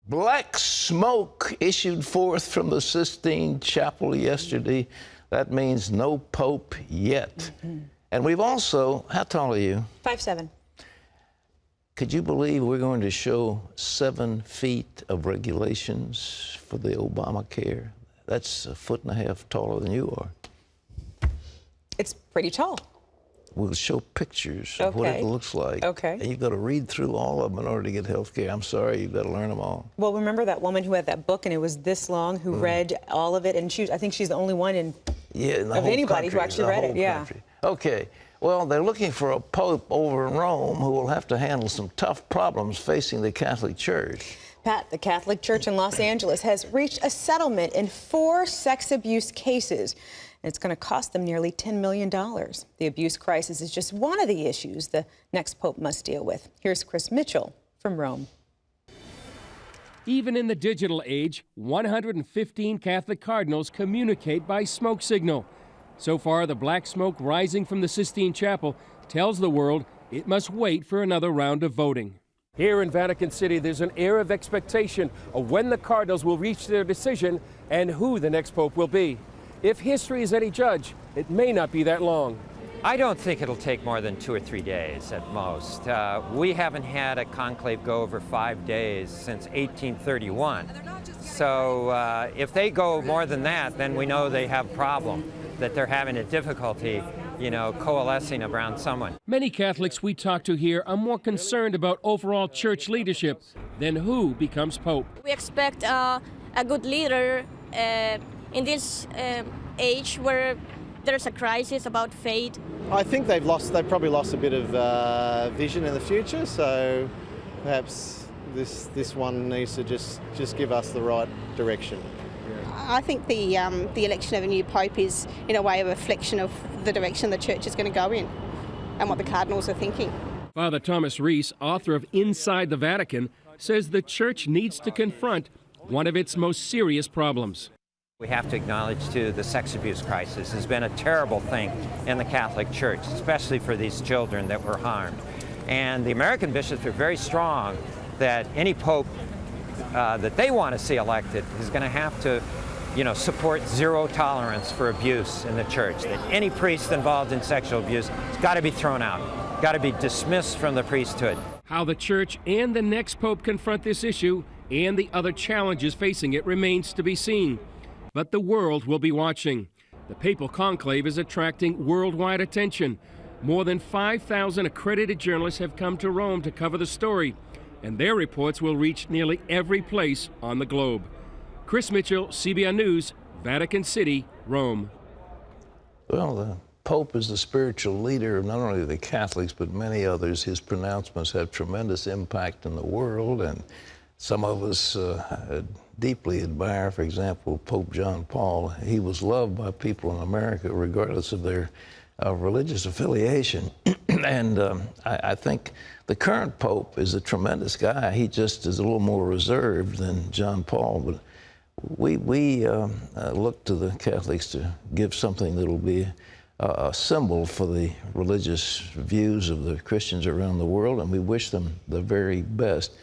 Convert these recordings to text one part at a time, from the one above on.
Black smoke issued forth from the Sistine Chapel yesterday. That means no pope yet. And we've also, how tall are you? 5'7". Could you believe we're going to show 7 feet of regulations for the Obamacare? That's 1.5 feet taller than you are. It's pretty tall. We'll show pictures of what it looks like. Okay. And you've got to read through all of them in order to get health care. I'm sorry, you've got to learn them all. Well, remember that woman who had that book and it was this long, who read all of it? And I think she's the only one in the of whole anybody country, who actually read it. Yeah. Okay. Well, they're looking for a pope over in Rome who will have to handle some tough problems facing the Catholic Church. Pat, the Catholic Church in Los Angeles has reached a settlement in 4 sex abuse cases. It's going to cost them nearly $10 million. The abuse crisis is just one of the issues the next pope must deal with. Here's Chris Mitchell from Rome. Even in the digital age, 115 Catholic cardinals communicate by smoke signal. So far, the black smoke rising from the Sistine Chapel tells the world it must wait for another round of voting. Here in Vatican City, there's an air of expectation of when the cardinals will reach their decision and who the next pope will be. If history is any judge, it may not be that long. I don't think it'll take more than 2 or 3 days at most. We haven't had a conclave go over 5 days since 1831. So if they go more than that, then we know they have a problem, that they're having a difficulty, coalescing around someone. Many Catholics we talk to here are more concerned about overall church leadership than who becomes pope. We expect a good leader in this age where there's a crisis about faith. I think they've probably lost a bit of vision in the future, so perhaps this one needs to just give us the right direction. I think the election of a new pope is, in a way, a reflection of the direction the church is going to go in and what the cardinals are thinking. Father Thomas Reese, author of Inside the Vatican, says the church needs to confront one of its most serious problems. We have to acknowledge, too, the sex abuse crisis has been a terrible thing in the Catholic Church, especially for these children that were harmed. And the American bishops are very strong that any pope that they want to see elected is going to have to, support zero tolerance for abuse in the church. That any priest involved in sexual abuse has got to be thrown out, got to be dismissed from the priesthood. How the church and the next pope confront this issue and the other challenges facing it remains to be seen. But the world will be watching. The papal conclave is attracting worldwide attention. More than 5,000 accredited journalists have come to Rome to cover the story, and their reports will reach nearly every place on the globe. Chris Mitchell, CBN News, Vatican City, Rome. Well, the Pope is the spiritual leader of not only the Catholics, but many others. His pronouncements have tremendous impact in the world, and some of us deeply admire, for example, Pope John Paul. He was loved by people in America regardless of their religious affiliation. And I think the current Pope is a tremendous guy. He just is a little more reserved than John Paul. But we look to the Catholics to give something that will be a symbol for the religious views of the Christians around the world, and we wish them the very best.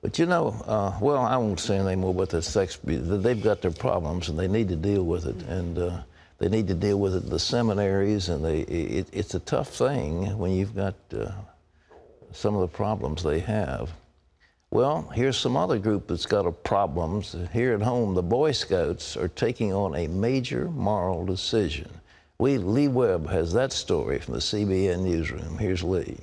But well, I won't say anything more about the sex. They've got their problems, and they need to deal with it. And they need to deal with it in the seminaries, and it's a tough thing when you've got some of the problems they have. Well, here's some other group that's got problems. Here at home, the Boy Scouts are taking on a major moral decision. Lee Webb has that story from the CBN Newsroom. Here's Lee.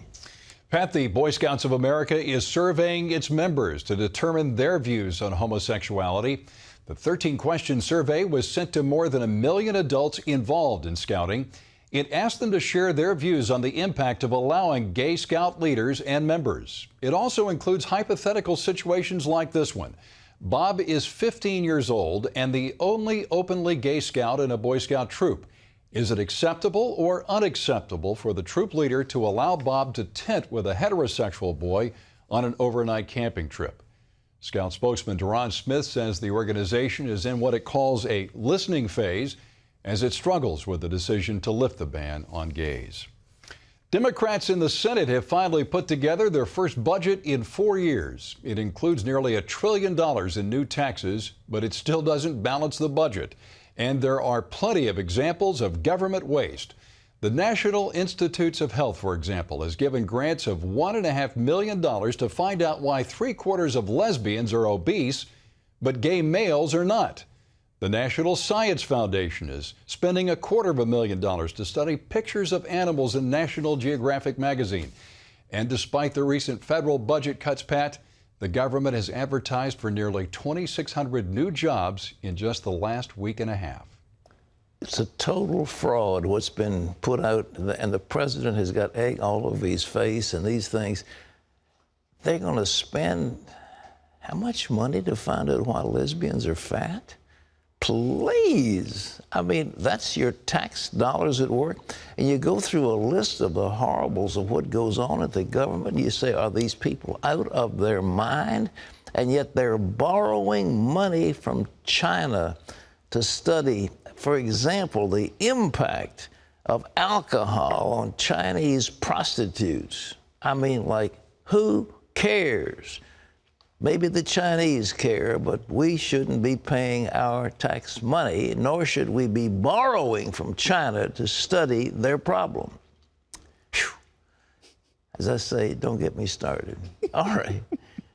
Pat, the Boy Scouts of America is surveying its members to determine their views on homosexuality. The 13-question survey was sent to more than 1 million adults involved in scouting. It asked them to share their views on the impact of allowing gay Scout leaders and members. It also includes hypothetical situations like this one. Bob is 15 years old and the only openly gay Scout in a Boy Scout troop. Is it acceptable or unacceptable for the troop leader to allow Bob to tent with a heterosexual boy on an overnight camping trip? Scout spokesman Deron Smith says the organization is in what it calls a listening phase as it struggles with the decision to lift the ban on gays. Democrats in the Senate have finally put together their first budget in 4 years. It includes nearly $1 trillion in new taxes, but it still doesn't balance the budget. And there are plenty of examples of government waste. The National Institutes of Health, for example, has given grants of $1.5 million to find out why 3/4 of lesbians are obese, but gay males are not. The National Science Foundation is spending $250,000 to study pictures of animals in National Geographic magazine. And despite the recent federal budget cuts, Pat, the government has advertised for nearly 2,600 new jobs in just the last week and a half. It's a total fraud what's been put out, and the president has got egg all over his face and these things. They're going to spend how much money to find out why lesbians are fat? Please. I mean, that's your tax dollars at work. And you go through a list of the horribles of what goes on at the government. You say, are these people out of their mind? And yet they're borrowing money from China to study, for example, the impact of alcohol on Chinese prostitutes. I mean, like, who cares? Maybe the Chinese care, but we shouldn't be paying our tax money, nor should we be borrowing from China to study their problem. Whew. As I say, don't get me started. All right.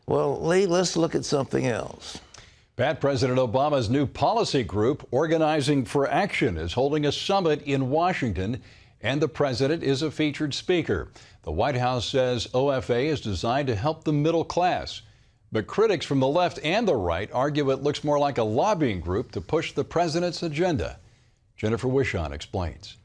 Well, Lee, let's look at something else. Pat, President Obama's new policy group, Organizing for Action, is holding a summit in Washington, and the president is a featured speaker. The White House says OFA is designed to help the middle class. But critics from the left and the right argue it looks more like a lobbying group to push the president's agenda. Jennifer Wishon explains.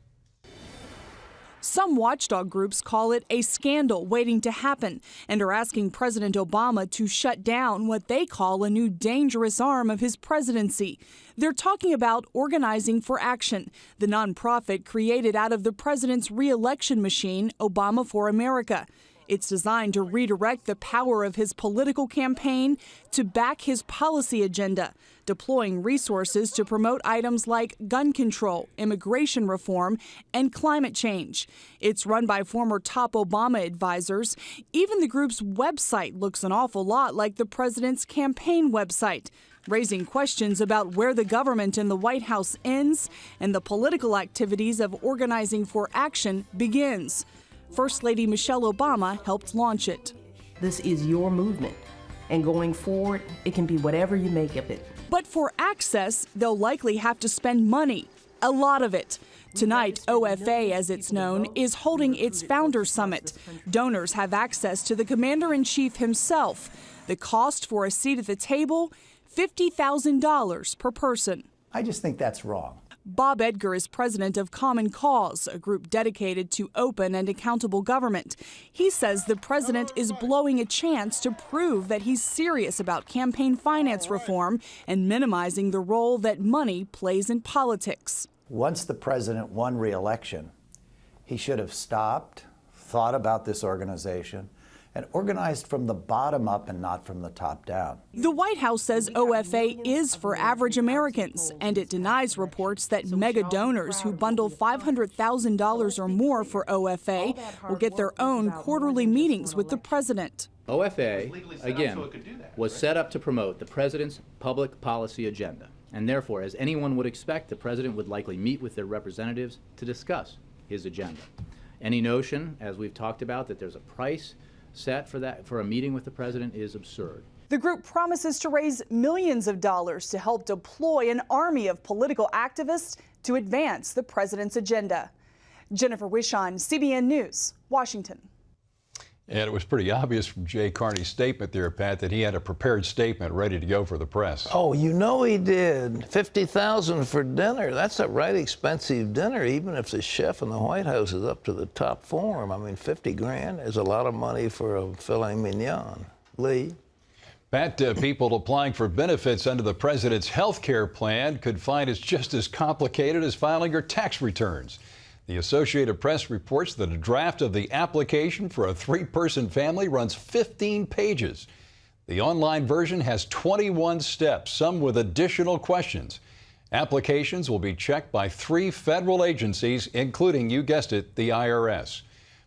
Some watchdog groups call it a scandal waiting to happen and are asking President Obama to shut down what they call a new dangerous arm of his presidency. They're talking about Organizing for Action, the nonprofit created out of the president's re-election machine, Obama for America. It's designed to redirect the power of his political campaign to back his policy agenda, deploying resources to promote items like gun control, immigration reform, and climate change. It's run by former top Obama advisors. Even the group's website looks an awful lot like the president's campaign website, raising questions about where the government in the White House ends and the political activities of Organizing for Action begins. First Lady Michelle Obama helped launch it. This is your movement, and going forward, it can be whatever you make of it. But for access, they'll likely have to spend money, a lot of it. Tonight, OFA, as it's known, is holding its Founder Summit. Donors have access to the Commander-in-Chief himself. The cost for a seat at the table, $50,000 per person. I just think that's wrong. Bob Edgar is president of Common Cause, a group dedicated to open and accountable government. He says the president is blowing a chance to prove that he's serious about campaign finance reform and minimizing the role that money plays in politics. Once the president won re-election, he should have stopped, thought about this organization, and organized from the bottom up and not from the top down. The White House says OFA is for average Americans, and it denies reports that mega donors who bundle $500,000 or more for OFA will get their own quarterly meetings with the president. OFA, again, was set up to promote the president's public policy agenda, and therefore, as anyone would expect, the president would likely meet with their representatives to discuss his agenda. Any notion, as we've talked about, that there's a price set for a meeting with the president is absurd. The group promises to raise millions of dollars to help deploy an army of political activists to advance the president's agenda. Jennifer Wishon, CBN News, Washington. And it was pretty obvious from Jay Carney's statement there, Pat, that he had a prepared statement ready to go for the press. Oh, you know he did. $50,000 for dinner. That's a right expensive dinner, even if the chef in the White House is up to the top form. I mean, 50 grand is a lot of money for a filet mignon. Lee? Pat, people applying for benefits under the president's health care plan could find it's just as complicated as filing your tax returns. The Associated Press reports that a draft of the application for a 3-person family runs 15 pages. The online version has 21 steps, some with additional questions. Applications will be checked by 3 federal agencies, including, you guessed it, the IRS.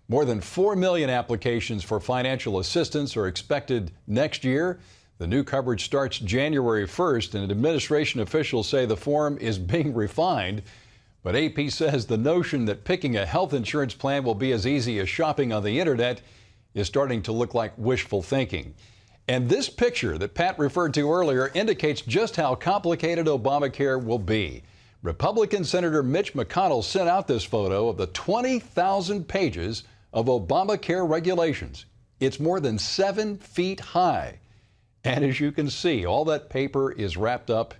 More than 4 million applications for financial assistance are expected next year. The new coverage starts January 1st, and administration officials say the form is being refined. But AP says the notion that picking a health insurance plan will be as easy as shopping on the internet is starting to look like wishful thinking. And this picture that Pat referred to earlier indicates just how complicated Obamacare will be. Republican Senator Mitch McConnell sent out this photo of the 20,000 pages of Obamacare regulations. It's more than 7 feet high. And as you can see, all that paper is wrapped up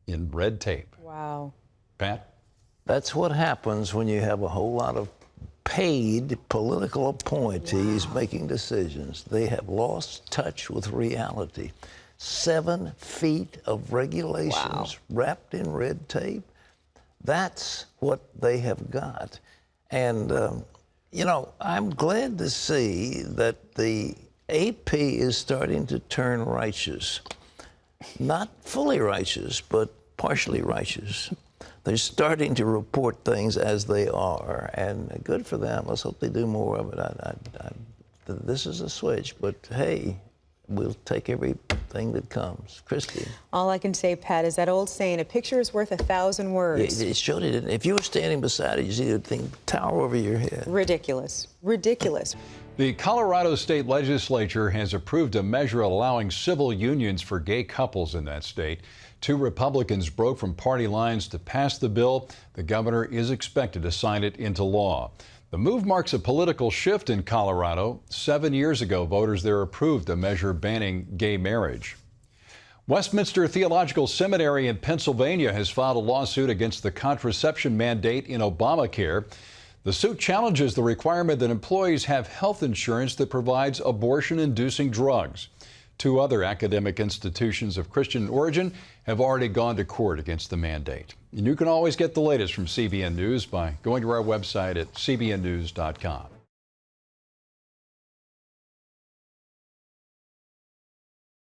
in red tape. Wow. Pat? That's what happens when you have a whole lot of paid political appointees making decisions. They have lost touch with reality. 7 feet of regulations wrapped in red tape. That's what they have got. And, you know, I'm glad to see that the AP is starting to turn righteous. Not fully righteous, but partially righteous. They're starting to report things as they are, and good for them. Let's hope they do more of it. This is a switch, but hey, we'll take everything that comes. Christy. All I can say, Pat, is that old saying, a picture is worth 1,000 words. It showed it. If you were standing beside it, you'd see the thing tower over your head. Ridiculous. Ridiculous. The Colorado State Legislature has approved a measure allowing civil unions for gay couples in that state. 2 Republicans broke from party lines to pass the bill. The governor is expected to sign it into law. The move marks a political shift in Colorado. 7 years ago, voters there approved a measure banning gay marriage. Westminster Theological Seminary in Pennsylvania has filed a lawsuit against the contraception mandate in Obamacare. The suit challenges the requirement that employees have health insurance that provides abortion-inducing drugs. 2 other academic institutions of Christian origin have already gone to court against the mandate. And you can always get the latest from CBN News by going to our website at cbnnews.com.